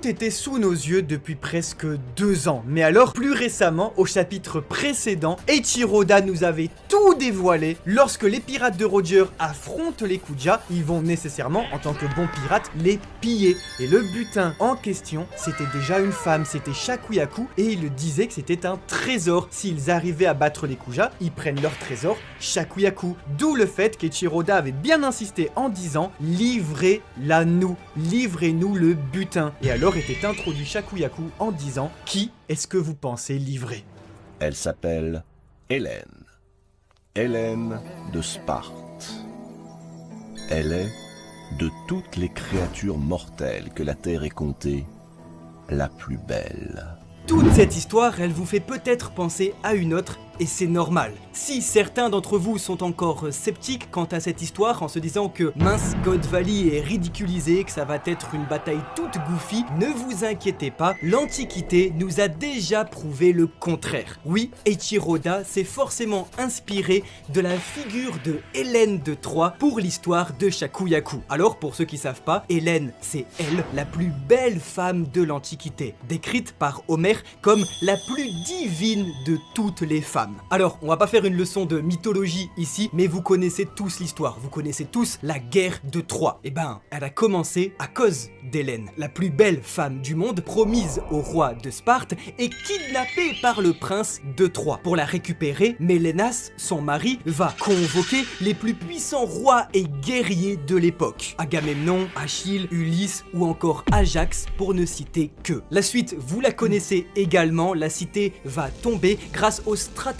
Tout était sous nos yeux depuis presque 2 ans. Mais alors, plus récemment, au chapitre précédent, Eiichiro Oda nous avait tout dévoilé. Lorsque les pirates de Roger affrontent les Kuja, ils vont nécessairement, en tant que bons pirates, les piller. Et le butin en question, c'était déjà une femme, c'était Shakuyaku, et il disait que c'était un trésor. S'ils arrivaient à battre les Kuja, ils prennent leur trésor, Shakuyaku. D'où le fait qu'Eiichiro Oda avait bien insisté en disant « Livrez-la nous, livrez-nous le butin ». Et alors était introduit Shakuyaku en disant « Qui est-ce que vous pensez livrer ?» Elle s'appelle Hélène. Hélène de Sparte. Elle est, de toutes les créatures mortelles que la Terre ait comptées, la plus belle. Toute cette histoire, elle vous fait peut-être penser à une autre, et c'est normal. Si certains d'entre vous sont encore sceptiques quant à cette histoire en se disant que mince, God Valley est ridiculisé, que ça va être une bataille toute goofy, ne vous inquiétez pas, l'Antiquité nous a déjà prouvé le contraire. Oui, Eiichiro Oda s'est forcément inspiré de la figure de Hélène de Troie pour l'histoire de Shakuyaku. Alors pour ceux qui savent pas, Hélène, c'est elle, la plus belle femme de l'Antiquité, décrite par Homère comme la plus divine de toutes les femmes. Alors, on va pas faire une leçon de mythologie ici, mais vous connaissez tous l'histoire, vous connaissez tous la guerre de Troie. Et ben, elle a commencé à cause d'Hélène, la plus belle femme du monde, promise au roi de Sparte et kidnappée par le prince de Troie. Pour la récupérer, Mélénas, son mari, va convoquer les plus puissants rois et guerriers de l'époque. Agamemnon, Achille, Ulysse ou encore Ajax, pour ne citer que. La suite, vous la connaissez également, la cité va tomber grâce au stratagème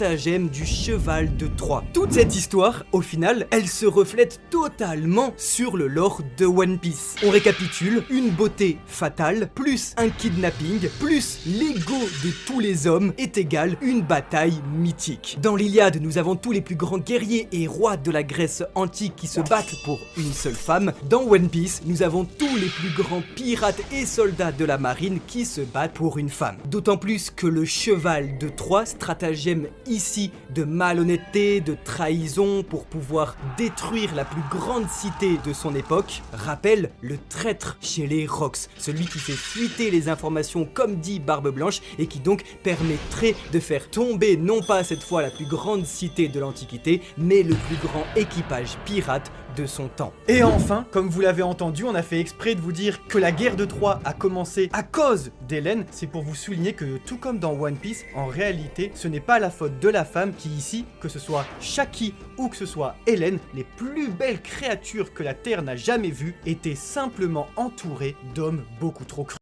du cheval de Troie. Toute cette histoire, au final, elle se reflète totalement sur le lore de One Piece. On récapitule, une beauté fatale, plus un kidnapping, plus l'ego de tous les hommes est égal une bataille mythique. Dans l'Iliade, nous avons tous les plus grands guerriers et rois de la Grèce antique qui se battent pour une seule femme. Dans One Piece, nous avons tous les plus grands pirates et soldats de la marine qui se battent pour une femme. D'autant plus que le cheval de Troie, stratagème ici de malhonnêteté, de trahison pour pouvoir détruire la plus grande cité de son époque, rappelle le traître chez les Rocks, celui qui fait fuiter les informations comme dit Barbe Blanche et qui donc permettrait de faire tomber non pas cette fois la plus grande cité de l'Antiquité, mais le plus grand équipage pirate de son temps. Et enfin, comme vous l'avez entendu, on a fait exprès de vous dire que la guerre de Troie a commencé à cause d'Hélène. C'est pour vous souligner que tout comme dans One Piece, en réalité, ce n'est pas la faute de la femme qui ici, que ce soit Shaki ou que ce soit Hélène, les plus belles créatures que la Terre n'a jamais vues, étaient simplement entourées d'hommes beaucoup trop crus.